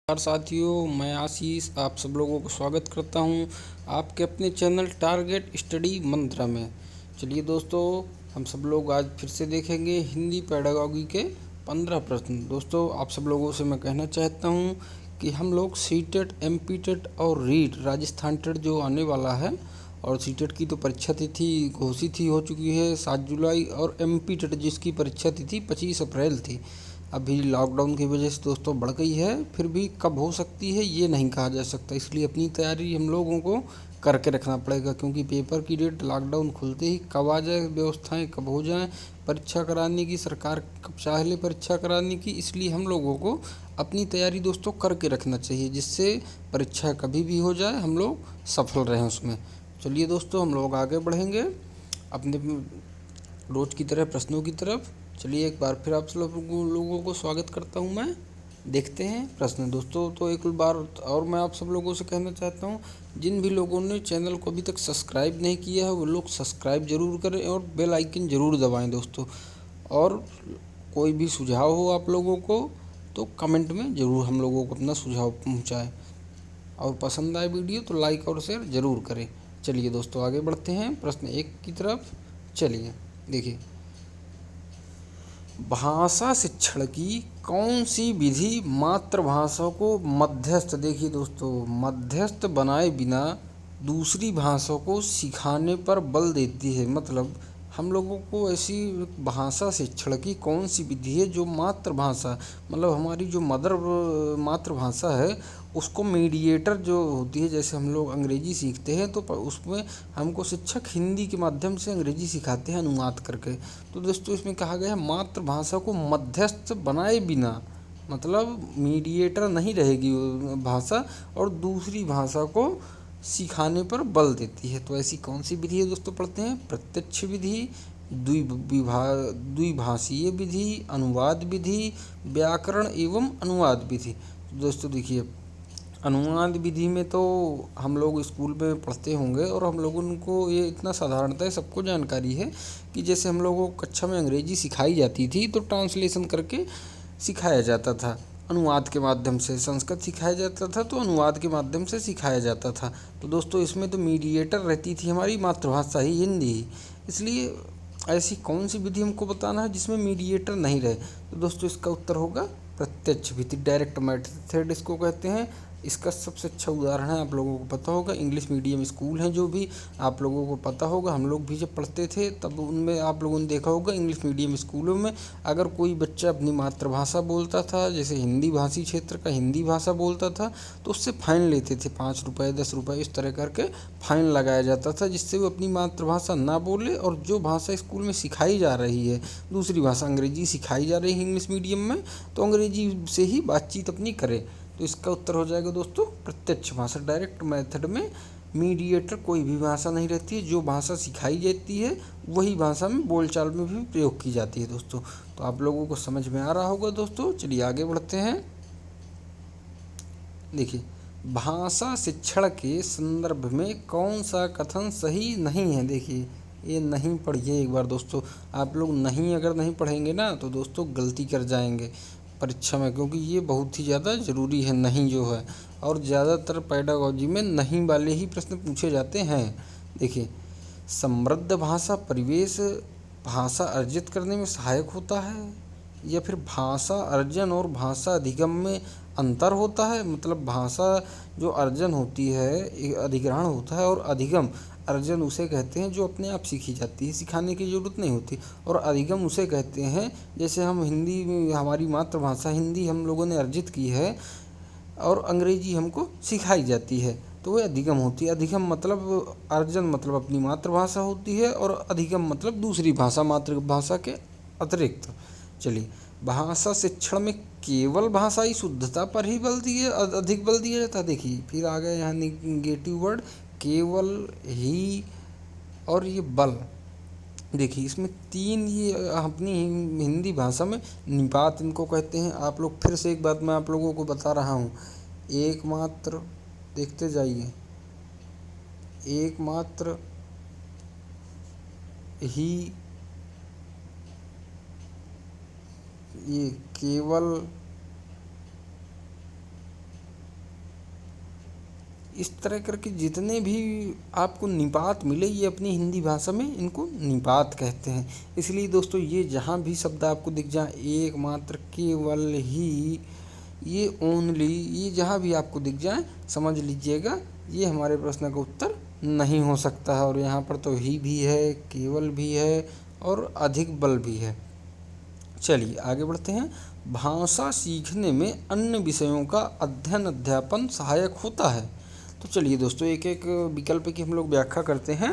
नमस्कार साथियों, मैं आशीष आप सब लोगों को स्वागत करता हूं आपके अपने चैनल टारगेट स्टडी मंत्रा में। चलिए दोस्तों, हम सब लोग आज फिर से देखेंगे हिंदी पेडागॉजी के 15 प्रश्न। दोस्तों, आप सब लोगों से मैं कहना चाहता हूं कि हम लोग सीटेट, एमपीटेट और रीट राजस्थान टेट जो आने वाला है, और सीटेट की तो परीक्षा तिथि घोषित ही हो चुकी है 7 जुलाई, और एमपीटेट जिसकी परीक्षा तिथि 25 अप्रैल थी। अभी लॉकडाउन की वजह से दोस्तों बढ़ गई है, फिर भी कब हो सकती है ये नहीं कहा जा सकता, इसलिए अपनी तैयारी हम लोगों को करके रखना पड़ेगा, क्योंकि पेपर की डेट लॉकडाउन खुलते ही कब आ जाए, व्यवस्थाएं कब हो जाएं परीक्षा कराने की, सरकार कब चाह ले परीक्षा कराने की, इसलिए हम लोगों को अपनी तैयारी दोस्तों करके रखना चाहिए, जिससे परीक्षा कभी भी हो जाए हम लोग सफल रहें उसमें। चलिए दोस्तों, हम लोग आगे बढ़ेंगे अपने रोज़ की तरह प्रश्नों की तरफ। चलिए एक बार फिर आप सब लोगों को स्वागत करता हूं मैं। देखते हैं प्रश्न दोस्तों। तो एक बार और मैं आप सब लोगों से कहना चाहता हूं, जिन भी लोगों ने चैनल को अभी तक सब्सक्राइब नहीं किया है वो लोग सब्सक्राइब ज़रूर करें और बेल आइकन ज़रूर दबाएं दोस्तों। और कोई भी सुझाव हो आप लोगों को तो कमेंट में ज़रूर हम लोगों को अपना सुझाव पहुँचाएँ, और पसंद आए वीडियो तो लाइक और शेयर ज़रूर करें। चलिए दोस्तों, आगे बढ़ते हैं प्रश्न 1 की तरफ। चलिए देखिए, भाषा शिक्षण की कौन सी विधि मातृभाषा को मध्यस्थ, देखिए दोस्तों, मध्यस्थ बनाए बिना दूसरी भाषा को सिखाने पर बल देती है। मतलब हम लोगों को ऐसी भाषा शिक्षण की कौन सी विधि है जो मातृभाषा, मतलब हमारी जो मातृभाषा है उसको मीडिएटर जो होती है, जैसे हम लोग अंग्रेजी सीखते हैं तो उसमें हमको शिक्षक हिंदी के माध्यम से अंग्रेजी सिखाते हैं अनुवाद करके। तो दोस्तों, इसमें कहा गया है मातृभाषा को मध्यस्थ बनाए बिना, मतलब मीडिएटर नहीं रहेगी वो भाषा, और दूसरी भाषा को सिखाने पर बल देती है। तो ऐसी कौन सी विधि है दोस्तों, पढ़ते हैं। प्रत्यक्ष विधि, द्विभाषीय विधि, अनुवाद विधि, व्याकरण एवं अनुवाद विधि। तो दोस्तों देखिए, अनुवाद विधि में तो हम लोग स्कूल में पढ़ते होंगे, और हम लोगों को ये इतना साधारणतः सबको जानकारी है कि जैसे हम लोगों को कक्षा में अंग्रेजी सिखाई जाती थी तो ट्रांसलेशन करके सिखाया जाता था, अनुवाद के माध्यम से। संस्कृत सिखाया जाता था तो अनुवाद के माध्यम से सिखाया जाता था। तो दोस्तों, इसमें तो मीडिएटर रहती थी हमारी मातृभाषा ही, हिंदी ही। इसलिए ऐसी कौन सी विधि हमको बताना है जिसमें मीडिएटर नहीं रहे। तो दोस्तों, इसका उत्तर होगा प्रत्यक्ष विधि, डायरेक्ट मेथड इसको कहते हैं। इसका सबसे अच्छा उदाहरण है, आप लोगों को पता होगा, इंग्लिश मीडियम स्कूल हैं जो भी, आप लोगों को पता होगा, हम लोग भी जब पढ़ते थे तब उनमें आप लोगों ने देखा होगा, इंग्लिश मीडियम स्कूलों में अगर कोई बच्चा अपनी मातृभाषा बोलता था, जैसे हिंदी भाषी क्षेत्र का हिंदी भाषा बोलता था, तो उससे फ़ाइन लेते थे, 5 रुपये 10 रुपये इस तरह करके फ़ाइन लगाया जाता था, जिससे वो अपनी मातृभाषा ना बोले, और जो भाषा स्कूल में सिखाई जा रही है, दूसरी भाषा अंग्रेजी सिखाई जा रही है इंग्लिश मीडियम में, तो अंग्रेजी से ही बातचीत अपनी करे। तो इसका उत्तर हो जाएगा दोस्तों प्रत्यक्ष भाषा। डायरेक्ट मेथड में मीडिएटर कोई भी भाषा नहीं रहती है, जो भाषा सिखाई जाती है वही भाषा में बोलचाल में भी प्रयोग की जाती है दोस्तों। तो आप लोगों को समझ में आ रहा होगा दोस्तों। चलिए आगे बढ़ते हैं। देखिए, भाषा शिक्षण के संदर्भ में कौन सा कथन सही नहीं है। देखिए, ये नहीं पढ़िए एक बार दोस्तों, आप लोग नहीं अगर नहीं पढ़ेंगे ना तो दोस्तों गलती कर जाएंगे परीक्षा में, क्योंकि ये बहुत ही ज़्यादा ज़रूरी है नहीं जो है, और ज़्यादातर पेडागॉजी में नहीं वाले ही प्रश्न पूछे जाते हैं। देखिए, समृद्ध भाषा परिवेश भाषा अर्जित करने में सहायक होता है, या फिर भाषा अर्जन और भाषा अधिगम में अंतर होता है। मतलब भाषा जो अर्जन होती है, अधिग्रहण होता है, और अधिगम, अर्जन उसे कहते हैं जो अपने आप सीखी जाती है, सिखाने की ज़रूरत नहीं होती, और अधिगम उसे कहते हैं जैसे हम हिंदी में, हमारी मातृभाषा हिंदी हम लोगों ने अर्जित की है और अंग्रेजी हमको सिखाई जाती है, तो वह अधिगम होती है। अधिगम मतलब, अर्जन मतलब अपनी मातृभाषा होती है, और अधिगम मतलब दूसरी भाषा मातृभाषा के अतिरिक्त। चलिए, भाषा शिक्षण में केवल भाषाई शुद्धता पर ही बल दिए अधिक बल दिया जाता है। देखिए, फिर आ गया यहाँ निगेटिव वर्ड, केवल ही और ये बल। देखिए, इसमें 3 ये अपनी हिंदी भाषा में निपात इनको कहते हैं। आप लोग फिर से एक बात मैं आप लोगों को बता रहा हूँ, एकमात्र, देखते जाइए, एकमात्र ही, ये केवल, इस तरह करके जितने भी आपको निपात मिले ये अपनी हिंदी भाषा में इनको निपात कहते हैं। इसलिए दोस्तों ये जहाँ भी शब्द आपको दिख जाए, एकमात्र, केवल, ही, ये ओनली, ये जहाँ भी आपको दिख जाए समझ लीजिएगा ये हमारे प्रश्न का उत्तर नहीं हो सकता है। और यहाँ पर तो ही भी है, केवल भी है और अधिक बल भी है। चलिए आगे बढ़ते हैं। भाषा सीखने में अन्य विषयों का अध्ययन अध्यापन सहायक होता है। तो चलिए दोस्तों एक एक विकल्प की हम लोग व्याख्या करते हैं।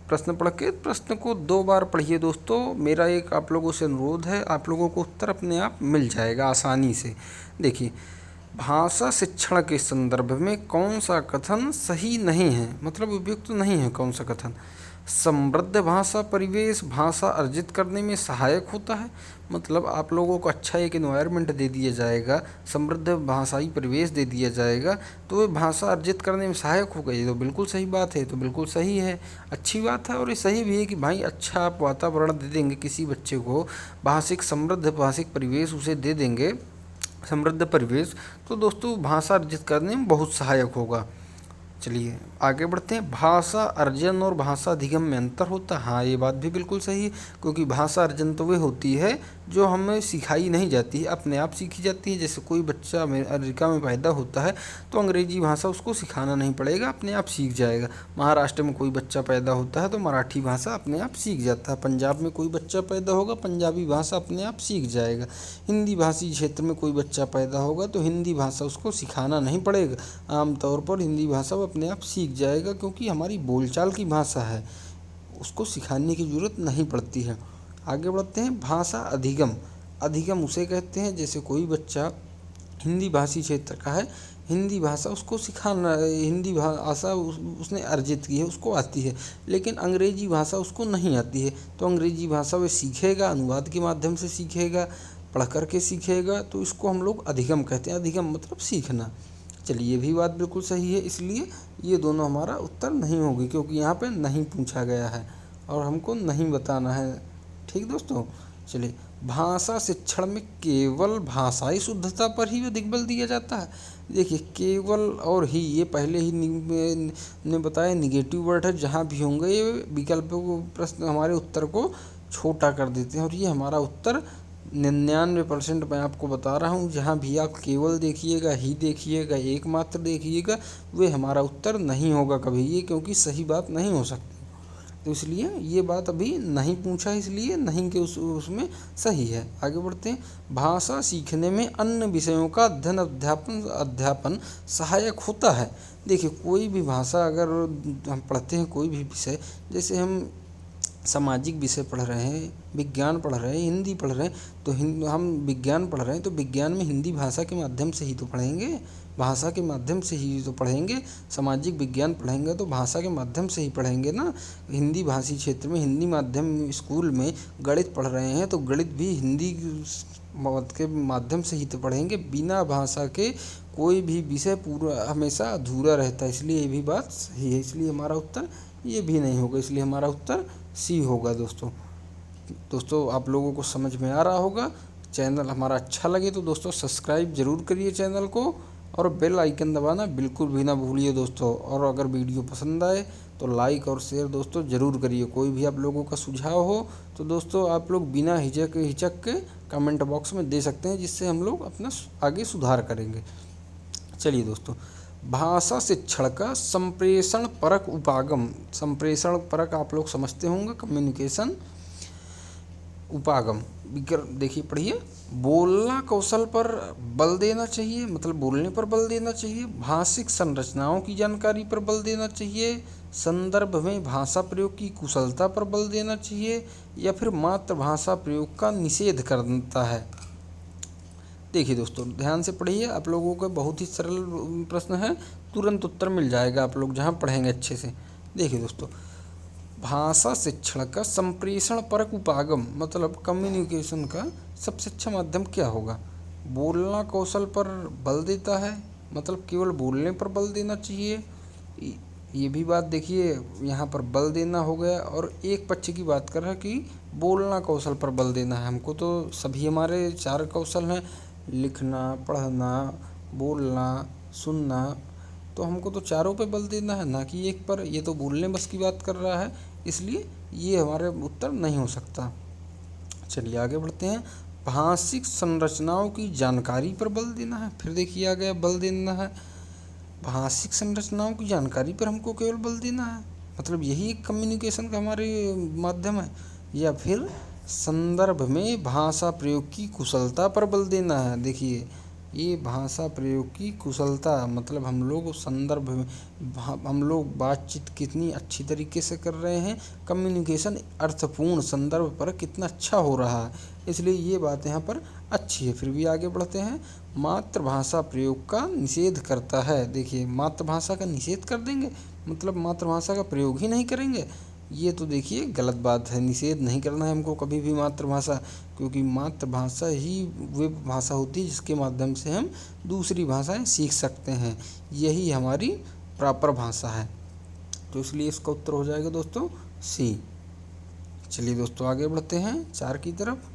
प्रश्न पढ़ के प्रश्न को 2 बार पढ़िए दोस्तों। मेरा एक आप लोगों से अनुरोध है, आप लोगों को उत्तर अपने आप मिल जाएगा आसानी से। देखिए, भाषा शिक्षण के संदर्भ में कौन सा कथन सही नहीं है, मतलब उपयुक्त नहीं है कौन सा कथन। समृद्ध भाषा परिवेश भाषा अर्जित करने में सहायक होता है, मतलब आप लोगों को अच्छा एक एनवायरनमेंट दे दिया जाएगा, समृद्ध भाषाई परिवेश दे दिया जाएगा तो वह भाषा अर्जित करने में सहायक होगा। ये तो बिल्कुल सही बात है, तो बिल्कुल सही है, अच्छी बात है। और ये सही भी है कि भाई अच्छा आप वातावरण दे देंगे किसी बच्चे को, भाषिक समृद्ध भाषिक परिवेश उसे दे देंगे, समृद्ध परिवेश, तो दोस्तों भाषा अर्जित करने में बहुत सहायक होगा। चलिए आगे बढ़ते हैं। भाषा अर्जन और भाषा अधिगम में अंतर होता है। हाँ, ये बात भी बिल्कुल सही है, क्योंकि भाषा अर्जन तो वह होती है जो हमें सिखाई नहीं जाती है, अपने आप सीखी जाती है। जैसे कोई बच्चा अमेरिका में पैदा होता है तो अंग्रेजी भाषा उसको सिखाना नहीं पड़ेगा, अपने आप सीख जाएगा। महाराष्ट्र में कोई बच्चा पैदा होता है तो मराठी भाषा अपने आप सीख जाता है। पंजाब में कोई बच्चा पैदा होगा, पंजाबी भाषा अपने आप सीख जाएगा। हिंदी भाषी क्षेत्र में कोई बच्चा पैदा होगा तो हिंदी भाषा उसको सिखाना नहीं पड़ेगा, आमतौर पर हिंदी भाषा वो अपने आप सीख जाएगा, क्योंकि हमारी बोलचाल की भाषा है, उसको सिखाने की ज़रूरत नहीं पड़ती है। आगे बढ़ते हैं। भाषा अधिगम, अधिगम उसे कहते हैं जैसे कोई बच्चा हिंदी भाषी क्षेत्र का है, हिंदी भाषा उसको सिखाना, हिंदी भाषा उसने अर्जित की है, उसको आती है, लेकिन अंग्रेजी भाषा उसको नहीं आती है, तो अंग्रेजी भाषा वह सीखेगा, अनुवाद के माध्यम से सीखेगा, पढ़ कर के सीखेगा, तो इसको हम लोग अधिगम कहते हैं। अधिगम मतलब सीखना। चलिए ये भी बात बिल्कुल सही है, इसलिए ये दोनों हमारा उत्तर नहीं होगी, क्योंकि यहाँ पे नहीं पूछा गया है और हमको नहीं बताना है। ठीक दोस्तों, चलिए भाषा शिक्षण में केवल भाषाई शुद्धता पर ही अधिक बल दिया जाता है। देखिए केवल और ही, ये पहले ही ने बताया निगेटिव वर्ड है, जहाँ भी होंगे ये विकल्प को प्रश्न हमारे उत्तर को छोटा कर देते हैं, और ये हमारा उत्तर 99% मैं आपको बता रहा हूँ। जहाँ भी आप केवल देखिएगा, ही देखिएगा, एकमात्र देखिएगा, वे हमारा उत्तर नहीं होगा कभी ये, क्योंकि सही बात नहीं हो सकती। तो इसलिए ये बात अभी नहीं पूछा, इसलिए नहीं के उसमें सही है। आगे बढ़ते हैं। भाषा सीखने में अन्य विषयों का अध्ययन अध्यापन सहायक होता है। देखिए कोई भी भाषा अगर हम पढ़ते हैं, कोई भी विषय, जैसे हम सामाजिक विषय पढ़ रहे हैं, विज्ञान पढ़ रहे हैं, हिंदी पढ़ रहे हैं, तो हम विज्ञान पढ़ रहे हैं तो विज्ञान में हिंदी भाषा के माध्यम से ही तो पढ़ेंगे, भाषा के माध्यम से ही तो पढ़ेंगे। सामाजिक विज्ञान पढ़ेंगे तो भाषा के माध्यम से ही पढ़ेंगे ना। हिंदी भाषी क्षेत्र में, हिंदी माध्यम स्कूल में गणित पढ़ रहे हैं तो गणित भी हिंदी के माध्यम से ही तो पढ़ेंगे। बिना भाषा के कोई भी विषय पूरा हमेशा अधूरा रहता है, इसलिए ये भी बात सही है। इसलिए हमारा उत्तर ये भी नहीं होगा, इसलिए हमारा उत्तर सी होगा। दोस्तों आप लोगों को समझ में आ रहा होगा। चैनल हमारा अच्छा लगे तो दोस्तों सब्सक्राइब ज़रूर करिए चैनल को, और बेल आइकन दबाना बिल्कुल भी ना भूलिए दोस्तों। और अगर वीडियो पसंद आए तो लाइक और शेयर दोस्तों ज़रूर करिए। कोई भी आप लोगों का सुझाव हो तो दोस्तों आप लोग बिना हिचक के कमेंट बॉक्स में दे सकते हैं, जिससे हम लोग अपना आगे सुधार करेंगे। चलिए दोस्तों, भाषा शिक्षण का संप्रेषण परक उपागम। संप्रेषण परक आप लोग समझते होंगे, कम्युनिकेशन उपागम। देखिए पढ़िए। बोलना कौशल पर बल देना चाहिए, मतलब बोलने पर बल देना चाहिए। भाषिक संरचनाओं की जानकारी पर बल देना चाहिए। संदर्भ में भाषा प्रयोग की कुशलता पर बल देना चाहिए, या फिर मातृभाषा प्रयोग का निषेध करता है। देखिए दोस्तों ध्यान से पढ़िए, आप लोगों का बहुत ही सरल प्रश्न है, तुरंत उत्तर मिल जाएगा आप लोग जहाँ पढ़ेंगे अच्छे से। देखिए दोस्तों, भाषा शिक्षण का संप्रेषण परक उपागम, मतलब कम्युनिकेशन का सबसे अच्छा माध्यम क्या होगा। बोलना कौशल पर बल देता है, मतलब केवल बोलने पर बल देना चाहिए। ये भी बात देखिए यहाँ पर बल देना हो गया, और एक पक्ष की बात कर रहा है कि बोलना कौशल पर बल देना है। हमको तो सभी हमारे 4 कौशल हैं, लिखना, पढ़ना, बोलना, सुनना, तो हमको तो चारों पे बल देना है, ना कि एक पर। ये तो बोलने बस की बात कर रहा है, इसलिए ये हमारे उत्तर नहीं हो सकता। चलिए आगे बढ़ते हैं। भाषिक संरचनाओं की जानकारी पर बल देना है। फिर देखिए आ गया बल देना है, भाषिक संरचनाओं की जानकारी पर हमको केवल बल देना है, मतलब यही एक कम्युनिकेशन का हमारे माध्यम है। या फिर संदर्भ में भाषा प्रयोग की कुशलता पर बल देना है। देखिए ये भाषा प्रयोग की कुशलता, मतलब हम लोग संदर्भ में हम लोग बातचीत कितनी अच्छी तरीके से कर रहे हैं, कम्युनिकेशन अर्थपूर्ण संदर्भ पर कितना अच्छा हो रहा है, इसलिए ये बात यहाँ पर अच्छी है। फिर भी आगे बढ़ते हैं। मातृभाषा प्रयोग का निषेध करता है। देखिए मातृभाषा का निषेध कर देंगे, मतलब मातृभाषा का प्रयोग ही नहीं करेंगे, ये तो देखिए गलत बात है। निषेध नहीं करना है हमको कभी भी मातृभाषा, क्योंकि मातृभाषा ही वे भाषा होती है जिसके माध्यम से हम दूसरी भाषाएं सीख सकते हैं, यही हमारी प्रॉपर भाषा है। तो इसलिए इसका उत्तर हो जाएगा दोस्तों सी। चलिए दोस्तों आगे बढ़ते हैं 4 की तरफ।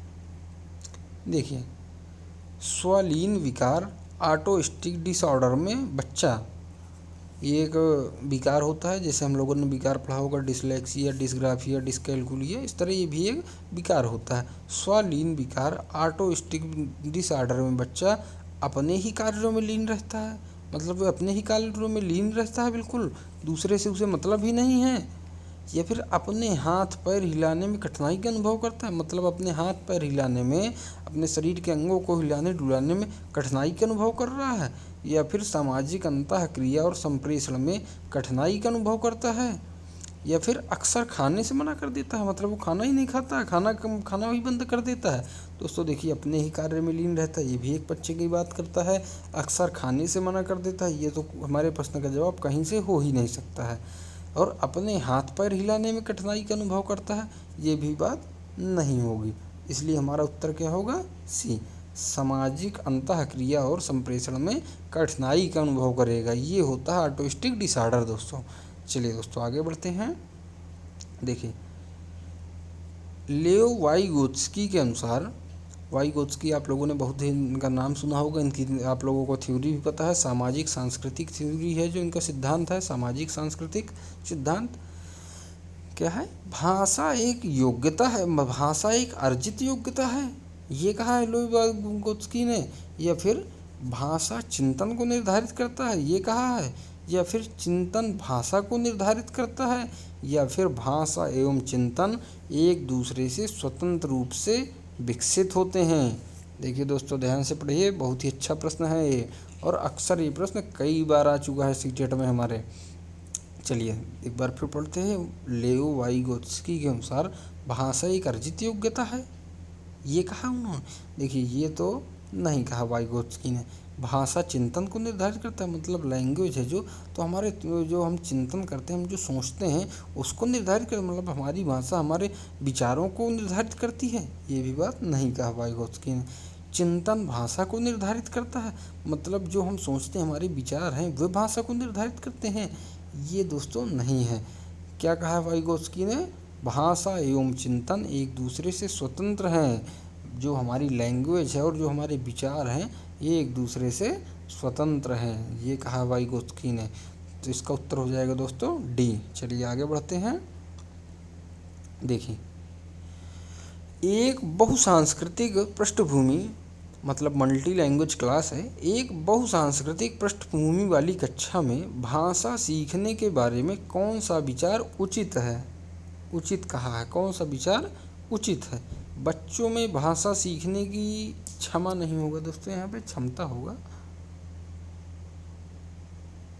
देखिए स्वलीन विकार ऑटिस्टिक डिसऑर्डर में बच्चा, ये एक विकार होता है, जैसे हम लोगों ने विकार पढ़ा होगा डिसलेक्सिया, डिसग्राफिया, डिसकैलकुलिया, इस तरह ये भी एक विकार होता है। स्वलीन विकार ऑटिस्टिक डिसऑर्डर में बच्चा अपने ही कार्यों में लीन रहता है, मतलब वह अपने ही कार्यों में लीन रहता है, बिल्कुल दूसरे से उसे मतलब ही नहीं है। या फिर अपने हाथ पैर हिलाने में कठिनाई का अनुभव करता है, मतलब अपने हाथ पैर हिलाने में, अपने शरीर के अंगों को हिलाने डुलाने में कठिनाई का अनुभव कर रहा है। या फिर सामाजिक अंतःक्रिया और संप्रेषण में कठिनाई का अनुभव करता है। या फिर अक्सर खाने से मना कर देता है, मतलब वो खाना ही नहीं खाता है, खाना ही बंद कर देता है। दोस्तों देखिए अपने ही कार्य में लीन रहता है, ये भी एक बच्चे की बात करता है। अक्सर खाने से मना कर देता है, ये तो हमारे प्रश्न का जवाब कहीं से हो ही नहीं सकता है। और अपने हाथ पैर हिलाने में कठिनाई का अनुभव करता है, ये भी बात नहीं होगी, इसलिए हमारा उत्तर क्या होगा सी। सामाजिक अंतःक्रिया और संप्रेषण में कठिनाई का अनुभव करेगा, ये होता है ऑटिस्टिक डिसऑर्डर दोस्तों। चलिए दोस्तों आगे बढ़ते हैं। देखिए लेओ वाइगोत्स्की के अनुसार, वाइगोत्स्की आप लोगों ने बहुत ही इनका नाम सुना होगा, इनकी आप लोगों को थ्योरी भी पता है, सामाजिक सांस्कृतिक थ्योरी है जो इनका सिद्धांत है। सामाजिक सांस्कृतिक सिद्धांत क्या है? भाषा एक योग्यता है, भाषा एक अर्जित योग्यता है, ये कहा है लेओ वाइगोत्स्की ने। या फिर भाषा चिंतन को निर्धारित करता है, ये कहा है। या फिर चिंतन भाषा को निर्धारित करता है। या फिर भाषा एवं चिंतन एक दूसरे से स्वतंत्र रूप से विकसित होते हैं। देखिए दोस्तों ध्यान से पढ़िए, बहुत ही अच्छा प्रश्न है ये, और अक्सर ये प्रश्न कई बार आ चुका है सीटेट में हमारे। चलिए एक बार फिर पढ़ते हैं। लेओ वाइगोत्स्की के अनुसार भाषा एक अर्जित योग्यता है, ये कहा उन्होंने। देखिए ये तो नहीं कहा वाइगोत्स्की ने। भाषा चिंतन को निर्धारित करता है, मतलब लैंग्वेज है जो, तो हमारे जो हम चिंतन करते हैं, हम जो सोचते हैं उसको निर्धारित कर, मतलब हमारी भाषा हमारे विचारों को निर्धारित करती है, ये भी बात नहीं कहा वाइगोत्स्की ने। चिंतन भाषा को निर्धारित करता है, मतलब जो हम सोचते हैं हमारे विचार हैं वे भाषा को निर्धारित करते हैं, ये दोस्तों नहीं है। क्या कहा वाइगोत्स्की ने? भाषा एवं चिंतन एक दूसरे से स्वतंत्र हैं, जो हमारी लैंग्वेज है और जो हमारे विचार हैं ये एक दूसरे से स्वतंत्र हैं, ये कहा वाइगोत्स्की ने। तो इसका उत्तर हो जाएगा दोस्तों डी। चलिए आगे बढ़ते हैं। देखिए एक बहुसांस्कृतिक पृष्ठभूमि, मतलब मल्टी लैंग्वेज क्लास है, एक बहुसांस्कृतिक पृष्ठभूमि वाली कक्षा में भाषा सीखने के बारे में कौन सा विचार उचित है? उचित कहा है, कौन सा विचार उचित है? बच्चों में भाषा सीखने की क्षमा नहीं होगा दोस्तों, यहाँ पे क्षमता होगा,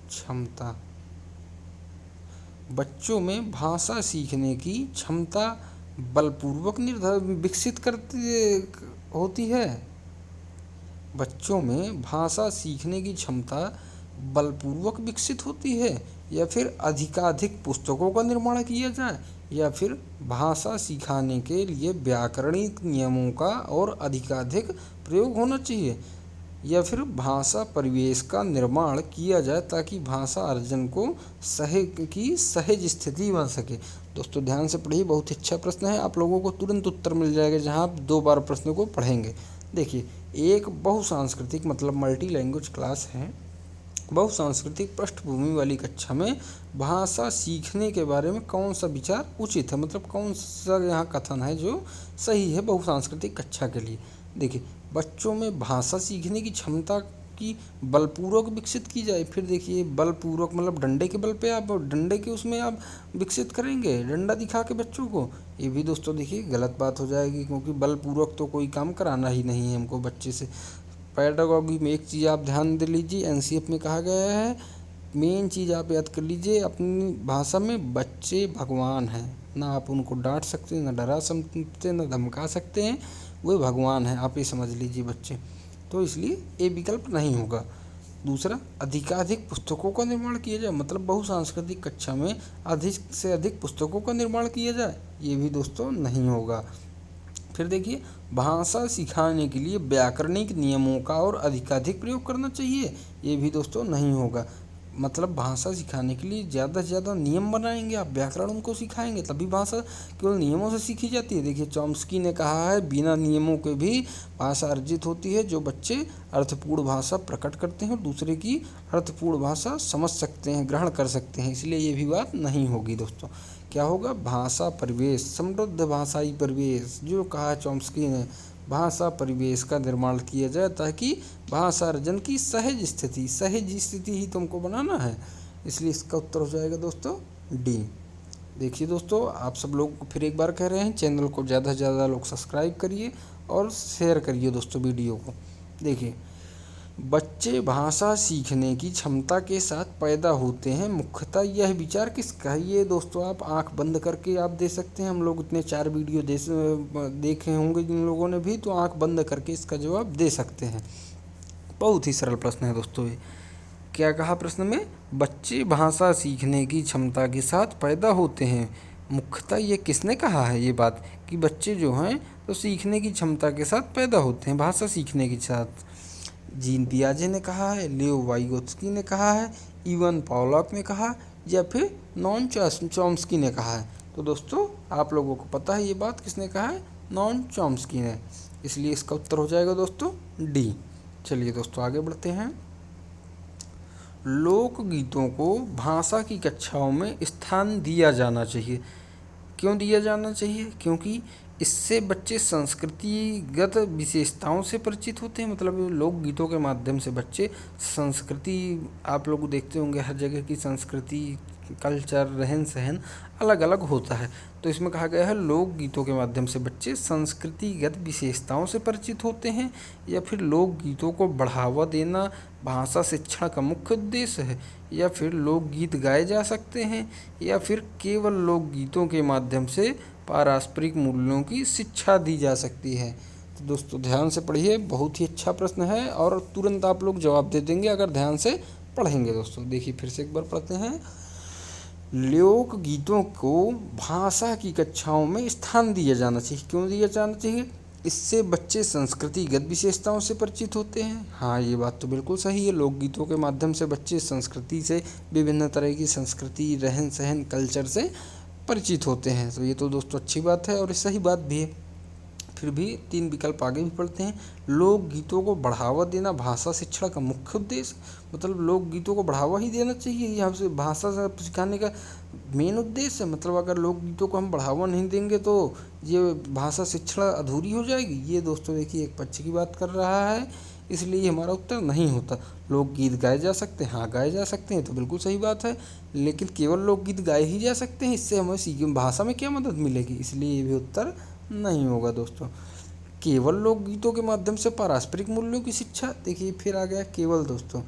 क्षमता। बच्चों में भाषा सीखने की क्षमता बलपूर्वक विकसित करती होती है। बच्चों में भाषा सीखने की क्षमता बलपूर्वक विकसित होती है, या फिर अधिकाधिक पुस्तकों का निर्माण किया जाए, या फिर भाषा सिखाने के लिए व्याकरणिक नियमों का और अधिकाधिक प्रयोग होना चाहिए, या फिर भाषा परिवेश का निर्माण किया जाए ताकि भाषा अर्जन को सहज स्थिति बन सके। दोस्तों ध्यान से पढ़िए, बहुत अच्छा प्रश्न है, आप लोगों को तुरंत उत्तर मिल जाएगा जहां आप 2 बार प्रश्न को पढ़ेंगे। देखिए एक बहुसांस्कृतिक मतलब मल्टी लैंग्वेज क्लास है, बहुसांस्कृतिक पृष्ठभूमि वाली कक्षा में भाषा सीखने के बारे में कौन सा विचार उचित है, मतलब कौन सा यहाँ कथन है जो सही है बहुसांस्कृतिक कक्षा के लिए। देखिए, बच्चों में भाषा सीखने की क्षमता की बलपूर्वक विकसित की जाए। फिर देखिए, बलपूर्वक मतलब डंडे के बल पे, आप डंडे के उसमें आप विकसित करेंगे, डंडा दिखा के बच्चों को, ये भी दोस्तों देखिए गलत बात हो जाएगी, क्योंकि बलपूर्वक तो कोई काम कराना ही नहीं है हमको बच्चे से। पेडागॉजी में एक चीज़ आप ध्यान दे लीजिए, एनसीएफ में कहा गया है, मेन चीज़ आप याद कर लीजिए, अपनी भाषा में बच्चे भगवान हैं, ना आप उनको डांट सकते, ना डरा सकते, ना धमका सकते हैं, वे भगवान हैं, आप ये समझ लीजिए बच्चे। तो इसलिए ये विकल्प नहीं होगा। दूसरा, अधिकाधिक पुस्तकों का निर्माण किया जाए, मतलब बहुसांस्कृतिक कक्षा में अधिक से अधिक पुस्तकों का निर्माण किया जाए, ये भी दोस्तों नहीं होगा। फिर देखिए, भाषा सिखाने के लिए व्याकरणिक नियमों का और अधिकाधिक प्रयोग करना चाहिए, ये भी दोस्तों नहीं होगा। मतलब भाषा सिखाने के लिए ज़्यादा से ज़्यादा नियम बनाएंगे, आप व्याकरण उनको सिखाएंगे, तभी भाषा केवल नियमों से सीखी जाती है। देखिए, चॉम्स्की ने कहा है, बिना नियमों के भी भाषा अर्जित होती है, जो बच्चे अर्थपूर्ण भाषा प्रकट करते हैं और दूसरे की अर्थपूर्ण भाषा समझ सकते हैं, ग्रहण कर सकते हैं। इसलिए ये भी बात नहीं होगी दोस्तों। क्या होगा? भाषा परिवेश, समृद्ध भाषाई परिवेश, जो कहा चॉम्स्की ने, भाषा परिवेश का निर्माण किया जाए ताकि भाषा अर्जन की सहज स्थिति ही तुमको बनाना है। इसलिए इसका उत्तर हो जाएगा दोस्तों डी। देखिए दोस्तों, आप सब लोग को फिर एक बार कह रहे हैं, चैनल को ज़्यादा से ज़्यादा लोग सब्सक्राइब करिए और शेयर करिए दोस्तों वीडियो को। देखिए, बच्चे भाषा सीखने की क्षमता के साथ पैदा होते हैं, मुख्यतः यह विचार किसका है? ये दोस्तों आप आंख बंद करके आप दे सकते हैं। हम लोग इतने 4 वीडियो देखे होंगे जिन लोगों ने भी, तो आंख बंद करके इसका जवाब दे सकते हैं। बहुत ही सरल प्रश्न है दोस्तों ये। क्या कहा प्रश्न में? बच्चे भाषा सीखने की क्षमता के साथ पैदा होते हैं। मुख्यतः ये किसने कहा है ये बात, कि बच्चे जो हैं तो सीखने की क्षमता के साथ पैदा होते हैं, भाषा सीखने के साथ। जीन पियाजे ने कहा है, लियो वाइगोत्स्की ने कहा है, इवन पॉलॉक ने कहा, या फिर नॉन चॉम्स्की ने कहा है। तो दोस्तों आप लोगों को पता है ये बात किसने कहा है? नॉन चॉम्स्की ने। इसलिए इसका उत्तर हो जाएगा दोस्तों डी। चलिए दोस्तों आगे बढ़ते हैं। लोकगीतों को भाषा की कक्षाओं में स्थान दिया जाना चाहिए। क्यों दिया जाना चाहिए? क्योंकि इससे बच्चे संस्कृतिगत विशेषताओं से परिचित होते हैं। मतलब लोकगीतों के माध्यम से बच्चे संस्कृति, आप लोग देखते होंगे हर जगह की संस्कृति, कल्चर, रहन सहन अलग अलग होता है। तो इसमें कहा गया है लोकगीतों के माध्यम से बच्चे संस्कृतिगत विशेषताओं से परिचित होते हैं, या फिर लोकगीतों को बढ़ावा देना भाषा शिक्षण का मुख्य उद्देश्य है, या फिर लोकगीत गाए जा सकते हैं, या फिर केवल लोकगीतों के माध्यम से पारस्परिक मूल्यों की शिक्षा दी जा सकती है। तो दोस्तों ध्यान से पढ़िए, बहुत ही अच्छा प्रश्न है और तुरंत आप लोग जवाब दे देंगे अगर ध्यान से पढ़ेंगे। दोस्तों देखिए फिर से एक बार पढ़ते हैं। लोक गीतों को भाषा की कक्षाओं में स्थान दिया जाना चाहिए। क्यों दिया जाना चाहिए? इससे बच्चे संस्कृतिगत विशेषताओं से परिचित होते हैं। हाँ, ये बात तो बिल्कुल सही है। लोकगीतों के माध्यम से बच्चे संस्कृति से, विभिन्न तरह की संस्कृति, रहन सहन, कल्चर से परिचित होते हैं। तो ये तो दोस्तों अच्छी बात है और सही बात भी है। फिर भी 3 विकल्प आगे भी पढ़ते हैं। लोकगीतों को बढ़ावा देना भाषा शिक्षण का मुख्य उद्देश्य, मतलब लोकगीतों को बढ़ावा ही देना चाहिए, यहाँ से भाषा सिखाने का मेन उद्देश्य है। मतलब अगर लोकगीतों को हम बढ़ावा नहीं देंगे तो ये भाषा शिक्षण अधूरी हो जाएगी। ये दोस्तों देखिए एक पक्ष की बात कर रहा है, इसलिए हमारा उत्तर नहीं होता। लोकगीत गाए जा सकते हैं, हाँ गाए जा सकते हैं, तो बिल्कुल सही बात है, लेकिन केवल लोकगीत गाए ही जा सकते हैं, इससे हमें भाषा में क्या मदद मिलेगी? इसलिए ये भी उत्तर नहीं होगा दोस्तों। केवल लोकगीतों के माध्यम से पारस्परिक मूल्यों की शिक्षा, देखिए फिर आ गया केवल। दोस्तों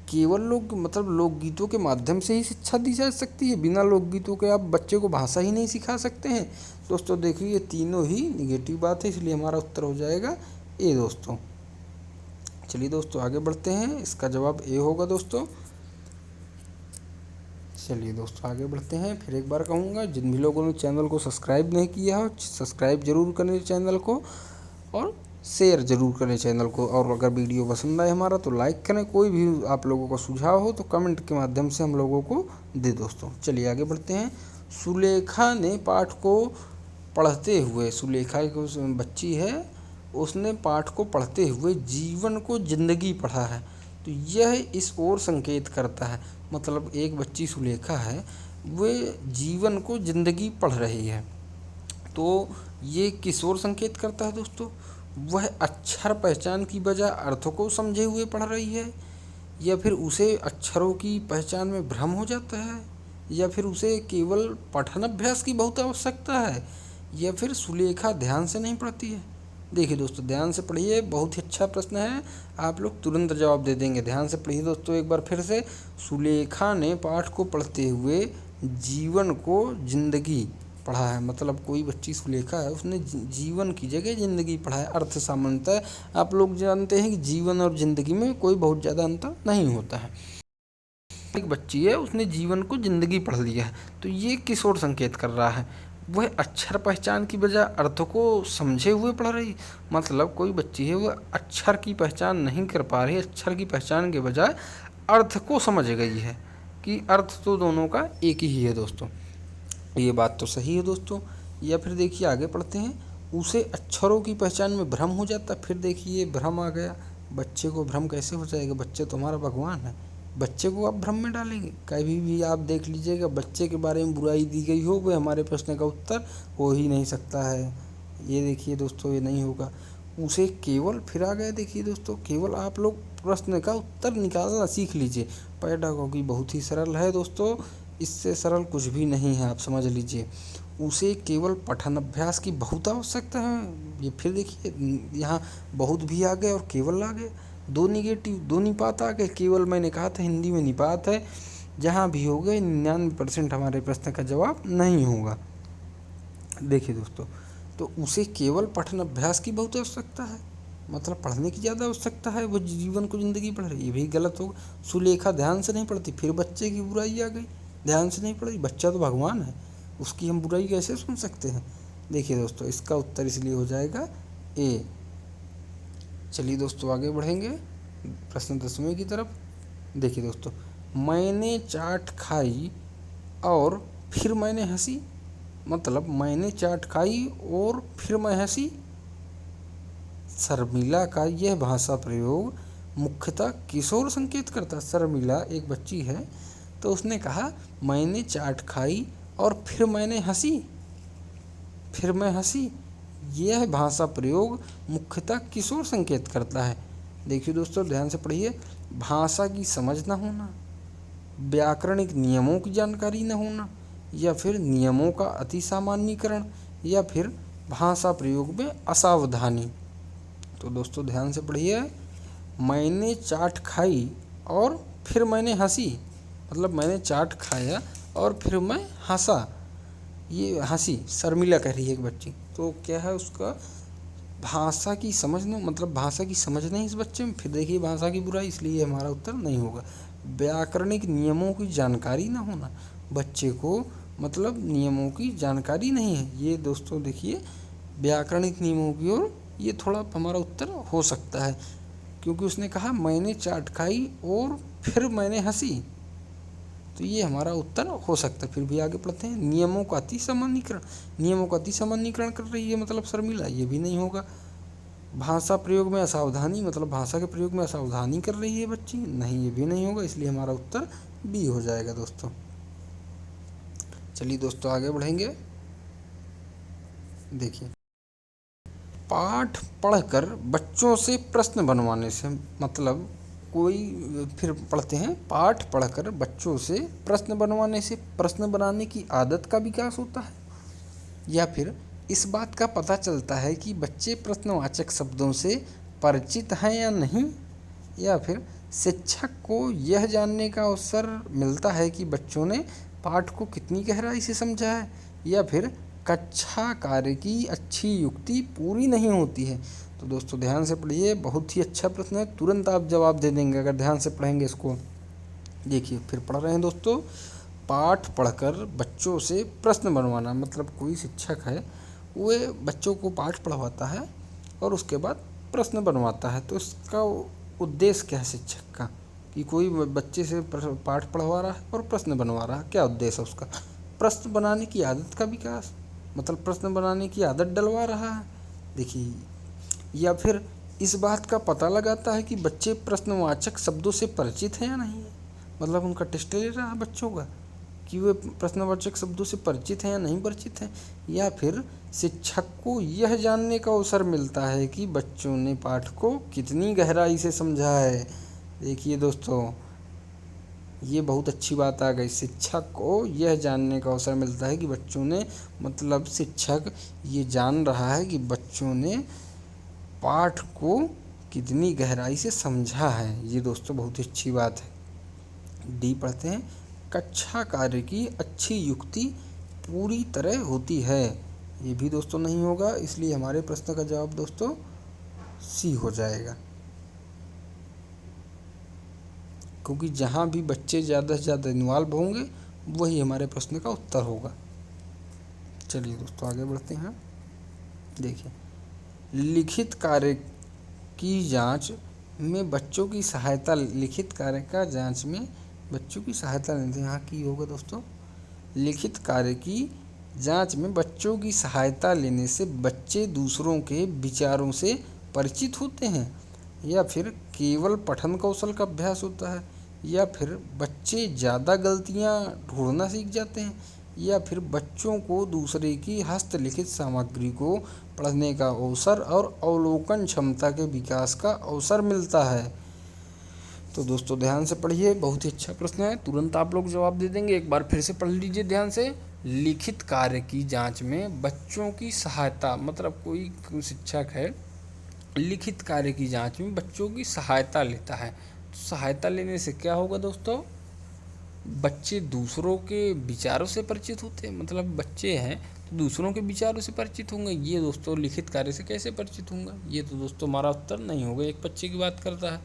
केवल लोग मतलब लोकगीतों के माध्यम से ही शिक्षा दी जा सकती है, बिना लोकगीतों के आप बच्चे को भाषा ही नहीं सिखा सकते हैं। दोस्तों देखिए ये तीनों ही निगेटिव बात है, इसलिए हमारा उत्तर हो जाएगा ए दोस्तों। चलिए दोस्तों आगे बढ़ते हैं, इसका जवाब ए होगा दोस्तों। चलिए दोस्तों आगे बढ़ते हैं। फिर एक बार कहूँगा, जिन भी लोगों ने चैनल को सब्सक्राइब नहीं किया हो, सब्सक्राइब जरूर करें चैनल को और शेयर जरूर करें चैनल को। और अगर वीडियो पसंद आए हमारा तो लाइक करें। कोई भी आप लोगों का सुझाव हो तो कमेंट के माध्यम से हम लोगों को दे दोस्तों। चलिए आगे बढ़ते हैं। सुलेखा ने पाठ को पढ़ते हुए, सुलेखा एक बच्ची है, उसने पाठ को पढ़ते हुए जीवन को जिंदगी पढ़ा है। तो यह इस ओर संकेत करता है, मतलब एक बच्ची सुलेखा है, वे जीवन को ज़िंदगी पढ़ रही है। तो ये किस ओर संकेत करता है दोस्तों? वह अक्षर पहचान की बजाय अर्थ को समझे हुए पढ़ रही है, या फिर उसे अक्षरों की पहचान में भ्रम हो जाता है, या फिर उसे केवल पठन अभ्यास की बहुत आवश्यकता है, या फिर सुलेखा ध्यान से नहीं पढ़ती है। देखिए दोस्तों, ध्यान से पढ़िए, बहुत ही अच्छा प्रश्न है, आप लोग तुरंत जवाब दे देंगे। ध्यान से पढ़िए दोस्तों एक बार फिर से। सुलेखा ने पाठ को पढ़ते हुए जीवन को जिंदगी पढ़ा है, मतलब कोई बच्ची सुलेखा है, उसने जीवन की जगह जिंदगी पढ़ा है। अर्थ सामान्यतः आप लोग जानते हैं कि जीवन और जिंदगी में कोई बहुत ज़्यादा अंतर नहीं होता है। एक बच्ची है, उसने जीवन को जिंदगी पढ़ लिया है, तो ये किस ओर संकेत कर रहा है? वह अक्षर पहचान की बजाय अर्थ को समझे हुए पढ़ रही, मतलब कोई बच्ची है वह अक्षर की पहचान नहीं कर पा रही, अक्षर की पहचान के बजाय अर्थ को समझ गई है कि अर्थ तो दोनों का एक ही है दोस्तों। ये बात तो सही है दोस्तों। या फिर देखिए आगे पढ़ते हैं, उसे अक्षरों की पहचान में भ्रम हो जाता। फिर देखिए भ्रम आ गया, बच्चे को भ्रम कैसे हो जाएगा? बच्चे तो हमारा भगवान है, बच्चे को आप भ्रम में डालेंगे? कभी भी आप देख लीजिएगा बच्चे के बारे में बुराई दी गई हो, वह हमारे प्रश्न का उत्तर हो ही नहीं सकता है। ये देखिए दोस्तों, ये नहीं होगा। उसे केवल, फिर आ गया देखिए दोस्तों, केवल आप लोग प्रश्न का उत्तर निकालना सीख लीजिए। पेडागोगी बहुत ही सरल है दोस्तों, इससे सरल कुछ भी नहीं है, आप समझ लीजिए। उसे केवल पठन अभ्यास की बहुत आवश्यकता है। ये फिर देखिए यहाँ बहुत भी आ गए और केवल आ गए, दो निगेटिव, दो निपात आ गए। केवल मैंने कहा था हिंदी में निपात है, जहाँ भी हो गए 99% हमारे प्रश्न का जवाब नहीं होगा। देखिए दोस्तों, तो उसे केवल पठन अभ्यास की बहुत आवश्यकता है, मतलब पढ़ने की ज़्यादा आवश्यकता है, वो जीवन को ज़िंदगी पढ़ रही है, ये भी गलत होगा। सुलेखा ध्यान से नहीं पढ़ती, फिर बच्चे की बुराई आ गई, ध्यान से नहीं पढ़ी, बच्चा तो भगवान है, उसकी हम बुराई कैसे सुन सकते हैं? देखिए दोस्तों, इसका उत्तर इसलिए हो जाएगा ए। चलिए दोस्तों आगे बढ़ेंगे प्रश्न 10वें की तरफ। देखिए दोस्तों, मैंने चाट खाई और फिर मैंने हंसी, मतलब मैंने चाट खाई और फिर मैं हंसी। शर्मिला का यह भाषा प्रयोग मुख्यतः किस ओर संकेत करता है? शर्मिला एक बच्ची है, तो उसने कहा मैंने चाट खाई और फिर मैंने हंसी, फिर मैं हंसी। यह भाषा प्रयोग मुख्यतः किस ओर संकेत करता है? देखिए दोस्तों ध्यान से पढ़िए, भाषा की समझ न होना, व्याकरणिक नियमों की जानकारी न होना, या फिर नियमों का अति सामान्यीकरण, या फिर भाषा प्रयोग में असावधानी। तो दोस्तों ध्यान से पढ़िए, मैंने चाट खाई और फिर मैंने हंसी, मतलब मैंने चाट खाया और फिर मैं हंसा। ये हंसी शर्मिला कह रही है एक बच्ची, तो क्या है उसका? भाषा की समझ न, मतलब भाषा की समझ नहीं इस बच्चे में। फिर देखिए भाषा की बुराई, इसलिए हमारा उत्तर नहीं होगा। व्याकरणिक नियमों की जानकारी ना होना, बच्चे को मतलब नियमों की जानकारी नहीं है। ये दोस्तों देखिए व्याकरणिक नियमों की ओर ये थोड़ा हमारा उत्तर हो सकता है, क्योंकि उसने कहा मैंने चाट खाई और फिर मैंने हंसी, तो ये हमारा उत्तर हो सकता है। फिर भी आगे पढ़ते हैं, नियमों का अति सामान्यीकरण, नियमों का अति सामान्यीकरण कर रही है मतलब शर्मिला, ये भी नहीं होगा। भाषा प्रयोग में असावधानी, मतलब भाषा के प्रयोग में असावधानी कर रही है बच्ची, नहीं ये भी नहीं होगा, इसलिए हमारा उत्तर बी हो जाएगा दोस्तों। चलिए दोस्तों आगे बढ़ेंगे। देखिए, पाठ पढ़कर बच्चों से प्रश्न बनवाने से, मतलब कोई, फिर पढ़ते हैं, पाठ पढ़कर बच्चों से प्रश्न बनवाने से प्रश्न बनाने की आदत का विकास होता है, या फिर इस बात का पता चलता है कि बच्चे प्रश्नवाचक शब्दों से परिचित हैं या नहीं, या फिर शिक्षक को यह जानने का अवसर मिलता है कि बच्चों ने पाठ को कितनी गहराई से समझा है, या फिर कक्षा कार्य की अच्छी युक्ति पूरी नहीं होती है। तो दोस्तों ध्यान से पढ़िए, बहुत ही अच्छा प्रश्न है, तुरंत आप जवाब दे देंगे अगर ध्यान से पढ़ेंगे इसको। देखिए फिर पढ़ रहे हैं दोस्तों, पाठ पढ़कर बच्चों से प्रश्न बनवाना, मतलब कोई शिक्षक है वह बच्चों को पाठ पढ़वाता है और उसके बाद प्रश्न बनवाता है। तो इसका उद्देश्य क्या है शिक्षक का, कि कोई बच्चे से पाठ पढ़वा रहा है और प्रश्न बनवा रहा है, क्या उद्देश्य है उसका? प्रश्न बनाने की आदत का विकास, मतलब प्रश्न बनाने की आदत डलवा रहा है। देखिए, या फिर इस बात का पता लगाता है कि बच्चे प्रश्नवाचक शब्दों से परिचित हैं या नहीं है। मतलब उनका टेस्ट ले रहा है बच्चों का कि वे प्रश्नवाचक शब्दों से परिचित हैं या नहीं परिचित हैं। या फिर शिक्षक को यह जानने का अवसर मिलता है कि बच्चों ने पाठ को कितनी गहराई से समझा है। देखिए दोस्तों, ये बहुत अच्छी बात आ गई। शिक्षक को यह जानने का अवसर मिलता है कि बच्चों ने, मतलब शिक्षक ये जान रहा है कि बच्चों ने पाठ को कितनी गहराई से समझा है। ये दोस्तों बहुत ही अच्छी बात है। डी पढ़ते हैं, कक्षा कार्य की अच्छी युक्ति पूरी तरह होती है। ये भी दोस्तों नहीं होगा, इसलिए हमारे प्रश्न का जवाब दोस्तों सी हो जाएगा, क्योंकि जहाँ भी बच्चे ज़्यादा से ज़्यादा इन्वॉल्व होंगे वही हमारे प्रश्न का उत्तर होगा। चलिए दोस्तों आगे बढ़ते हैं। देखिए, लिखित कार्य की जांच में बच्चों की सहायता, लिखित कार्य का जांच में बच्चों की सहायता लेने से, यहाँ की होगा दोस्तों, लिखित कार्य की जांच में बच्चों की सहायता लेने से बच्चे दूसरों के विचारों से परिचित होते हैं, या फिर केवल पठन कौशल का अभ्यास होता है, या फिर बच्चे ज़्यादा गलतियाँ ढूंढना सीख जाते हैं, या फिर बच्चों को दूसरे की हस्तलिखित सामग्री को पढ़ने का अवसर और अवलोकन क्षमता के विकास का अवसर मिलता है। तो दोस्तों ध्यान से पढ़िए, बहुत ही अच्छा प्रश्न है, तुरंत आप लोग जवाब दे देंगे। एक बार फिर से पढ़ लीजिए ध्यान से। लिखित कार्य की जांच में बच्चों की सहायता, मतलब कोई शिक्षक है लिखित कार्य की जांच में बच्चों की सहायता लेता है। तो सहायता लेने से क्या होगा दोस्तों, बच्चे दूसरों के विचारों से परिचित होते हैं। मतलब बच्चे हैं तो दूसरों के विचारों से परिचित होंगे। ये दोस्तों लिखित कार्य से कैसे परिचित होंगे, ये तो दोस्तों हमारा उत्तर नहीं होगा। एक बच्चे की बात करता है,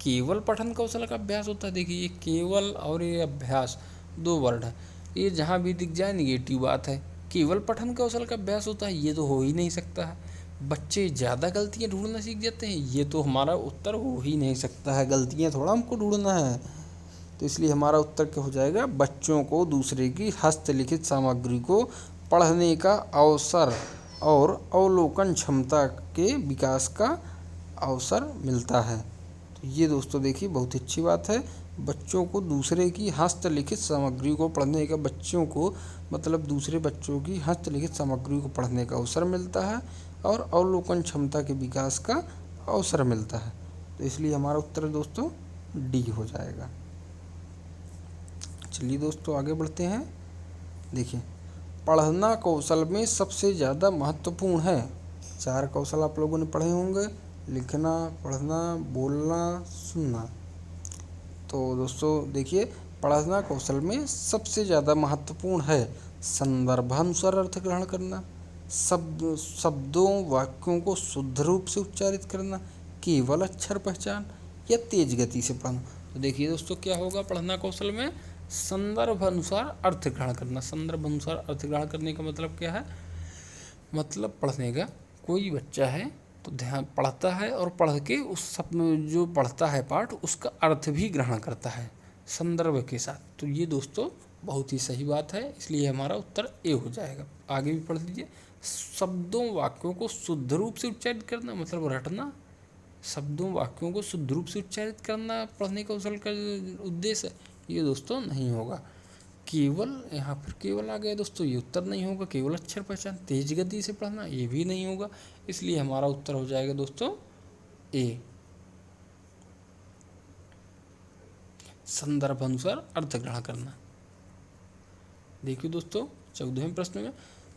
केवल पठन कौशल का अभ्यास होता है। देखिए, ये केवल और ये अभ्यास दो वर्ड है, ये जहाँ भी दिख जाए निगेटिव बात है। केवल पठन कौशल का अभ्यास होता है, ये तो हो ही नहीं सकता है। बच्चे ज़्यादा गलतियाँ ढूंढना सीख जाते हैं, ये तो हमारा उत्तर हो ही नहीं सकता है। गलतियाँ थोड़ा हमको ढूंढना है, तो इसलिए हमारा उत्तर क्या हो जाएगा, बच्चों को दूसरे की हस्तलिखित सामग्री को पढ़ने का अवसर और अवलोकन क्षमता के विकास का अवसर मिलता है। तो ये दोस्तों देखिए बहुत अच्छी बात है। बच्चों को दूसरे की हस्तलिखित सामग्री को पढ़ने का, बच्चों को मतलब दूसरे बच्चों की हस्तलिखित सामग्री को पढ़ने का अवसर मिलता है और अवलोकन क्षमता के विकास का अवसर मिलता है। तो इसलिए हमारा उत्तर दोस्तों डी हो जाएगा। चलिए दोस्तों आगे बढ़ते हैं। देखिए, पढ़ना कौशल में सबसे ज़्यादा महत्वपूर्ण है। 4 कौशल आप लोगों ने पढ़े होंगे, लिखना, पढ़ना, बोलना, सुनना। तो दोस्तों देखिए, पढ़ना कौशल में सबसे ज़्यादा महत्वपूर्ण है संदर्भानुसार अर्थ ग्रहण करना, शब्दों वाक्यों को शुद्ध रूप से उच्चारित करना, केवल अक्षर पहचान या तेज गति से पढ़ना। तो देखिए दोस्तों क्या होगा, पढ़ना कौशल में संदर्भ अनुसार अर्थ ग्रहण करना। संदर्भ अनुसार अर्थ ग्रहण करने का मतलब क्या है, मतलब पढ़ने का, कोई बच्चा है तो ध्यान पढ़ता है और पढ़ के उस सब जो पढ़ता है पाठ उसका अर्थ भी ग्रहण करता है संदर्भ के साथ। तो ये दोस्तों बहुत ही सही बात है, इसलिए हमारा उत्तर ए हो जाएगा। आगे भी पढ़ लीजिए, शब्दों वाक्यों को शुद्ध रूप से उच्चारित करना, मतलब रटना। शब्दों वाक्यों को शुद्ध रूप से उच्चारित करना पढ़ने कौशल का उद्देश्य, ये दोस्तों नहीं होगा। केवल, यहाँ पर केवल आ गया दोस्तों, ये उत्तर नहीं होगा। केवल अक्षर पहचान, तेज गति से पढ़ना, ये भी नहीं होगा। इसलिए हमारा उत्तर हो जाएगा दोस्तों ए, संदर्भ अनुसार अर्थ ग्रहण करना। देखिए दोस्तों 14वें प्रश्न में,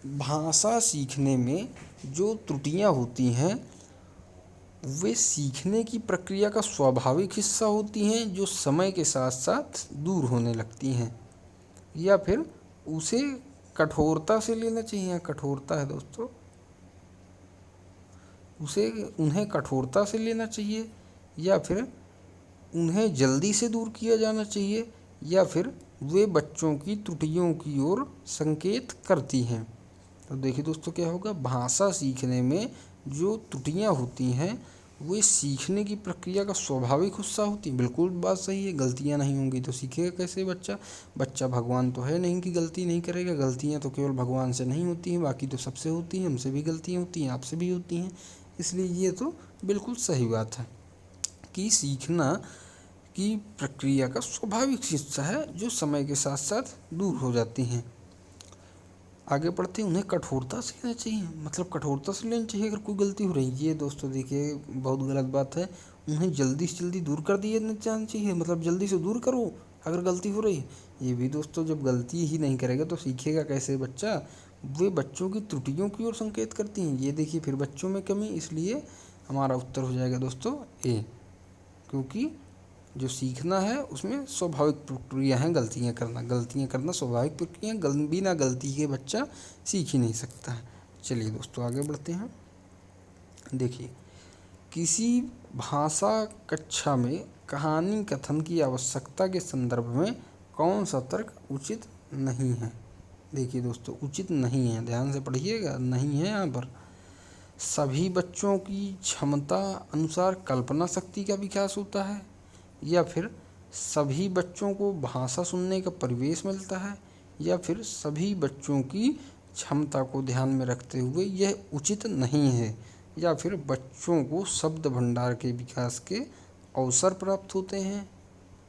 भाषा सीखने में जो त्रुटियां होती हैं वे सीखने की प्रक्रिया का स्वाभाविक हिस्सा होती हैं जो समय के साथ साथ दूर होने लगती हैं, या फिर उसे कठोरता से लेना चाहिए। कठोरता है दोस्तों, उन्हें कठोरता से लेना चाहिए, या फिर उन्हें जल्दी से दूर किया जाना चाहिए, या फिर वे बच्चों की त्रुटियों की ओर संकेत करती हैं। तो देखिए दोस्तों क्या होगा, भाषा सीखने में जो त्रुटियां होती हैं वे सीखने की प्रक्रिया का स्वाभाविक हिस्सा होती है। बिल्कुल बात सही है, गलतियां नहीं होंगी तो सीखेगा कैसे बच्चा भगवान तो है नहीं कि गलती नहीं करेगा। गलतियां तो केवल भगवान से नहीं होती हैं, बाकी तो सबसे होती हैं। हमसे भी गलतियां होती हैं, आपसे भी होती हैं, इसलिए ये तो बिल्कुल सही बात है कि सीखना की प्रक्रिया का स्वाभाविक हिस्सा है जो समय के साथ साथ दूर हो जाती हैं। आगे बढ़ते हैं, उन्हें कठोरता से लेना चाहिए, मतलब कठोरता से लेनी चाहिए अगर कोई गलती हो रही है। ये दोस्तों देखिए बहुत गलत बात है। उन्हें जल्दी से जल्दी दूर कर दिया जाना चाहिए, मतलब जल्दी से दूर करो अगर गलती हो रही है। ये भी दोस्तों, जब गलती ही नहीं करेगा तो सीखेगा कैसे बच्चा। वे बच्चों की त्रुटियों की ओर संकेत करती हैं। ये देखिए फिर बच्चों में कमी, इसलिए हमारा उत्तर हो जाएगा दोस्तों ए, क्योंकि जो सीखना है उसमें स्वाभाविक प्रक्रिया है गलतियाँ करना स्वाभाविक प्रक्रिया, बिना गलती के बच्चा सीख ही नहीं सकता है। चलिए दोस्तों आगे बढ़ते हैं। देखिए, किसी भाषा कक्षा में कहानी कथन की आवश्यकता के संदर्भ में कौन सा तर्क उचित नहीं है। देखिए दोस्तों, उचित नहीं है, ध्यान से पढ़िएगा, नहीं है यहाँ पर। सभी बच्चों की क्षमता अनुसार कल्पना शक्ति का विकास होता है, या फिर सभी बच्चों को भाषा सुनने का परिवेश मिलता है, या फिर सभी बच्चों की क्षमता को ध्यान में रखते हुए यह उचित नहीं है, या फिर बच्चों को शब्द भंडार के विकास के अवसर प्राप्त होते हैं।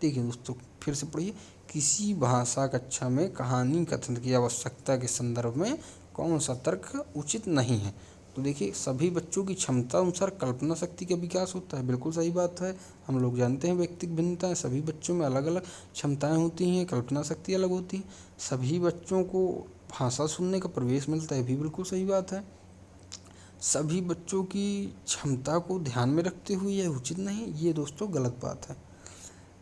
देखिए दोस्तों फिर से पढ़िए, किसी भाषा कक्षा में कहानी कथन की आवश्यकता के संदर्भ में कौन सा तर्क उचित नहीं है। तो देखिए, सभी बच्चों की क्षमता अनुसार कल्पना शक्ति का विकास होता है, बिल्कुल सही बात है। हम लोग जानते हैं व्यक्तिगत भिन्नताएं, सभी बच्चों में अलग अलग क्षमताएं होती हैं, कल्पना शक्ति अलग होती है। सभी बच्चों को भाषा सुनने का प्रवेश मिलता है, भी बिल्कुल सही बात है। सभी बच्चों की क्षमता को ध्यान में रखते हुए यह उचित नहीं, ये दोस्तों गलत बात है।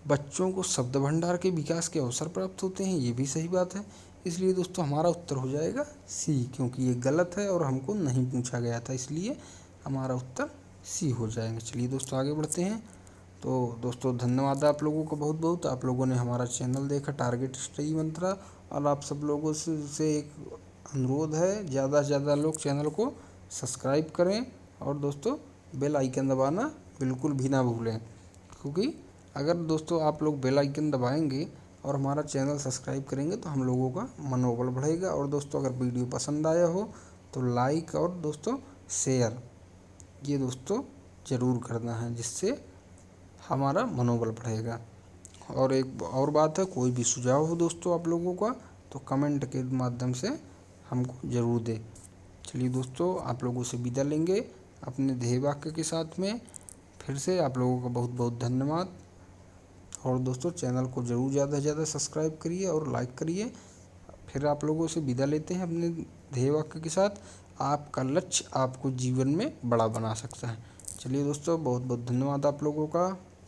बच्चों को शब्द भंडार के विकास के अवसर प्राप्त होते हैं, ये भी सही बात है। इसलिए दोस्तों हमारा उत्तर हो जाएगा सी, क्योंकि ये गलत है और हमको नहीं पूछा गया था, इसलिए हमारा उत्तर सी हो जाएगा। चलिए दोस्तों आगे बढ़ते हैं। तो दोस्तों धन्यवाद आप लोगों को बहुत बहुत, आप लोगों ने हमारा चैनल देखा टारगेट स्टडी मंत्रा। और आप सब लोगों से एक अनुरोध है, ज़्यादा से ज़्यादा लोग चैनल को सब्सक्राइब करें, और दोस्तों बेल आइकन दबाना बिल्कुल भी ना भूलें, क्योंकि अगर दोस्तों आप लोग बेल आइकन दबाएंगे और हमारा चैनल सब्सक्राइब करेंगे तो हम लोगों का मनोबल बढ़ेगा। और दोस्तों अगर वीडियो पसंद आया हो तो लाइक और दोस्तों शेयर ये दोस्तों ज़रूर करना है, जिससे हमारा मनोबल बढ़ेगा। और एक और बात है, कोई भी सुझाव हो दोस्तों आप लोगों का तो कमेंट के माध्यम से हमको ज़रूर दें। चलिए दोस्तों आप लोगों से विदा लेंगे अपने ध्येय वाक्य के साथ में। फिर से आप लोगों का बहुत बहुत धन्यवाद। और दोस्तों चैनल को ज़रूर ज़्यादा से ज़्यादा सब्सक्राइब करिए और लाइक करिए। फिर आप लोगों से विदा लेते हैं अपने ध्येय वाक्य के साथ, आपका लक्ष्य आपको जीवन में बड़ा बना सकता है। चलिए दोस्तों बहुत बहुत धन्यवाद आप लोगों का।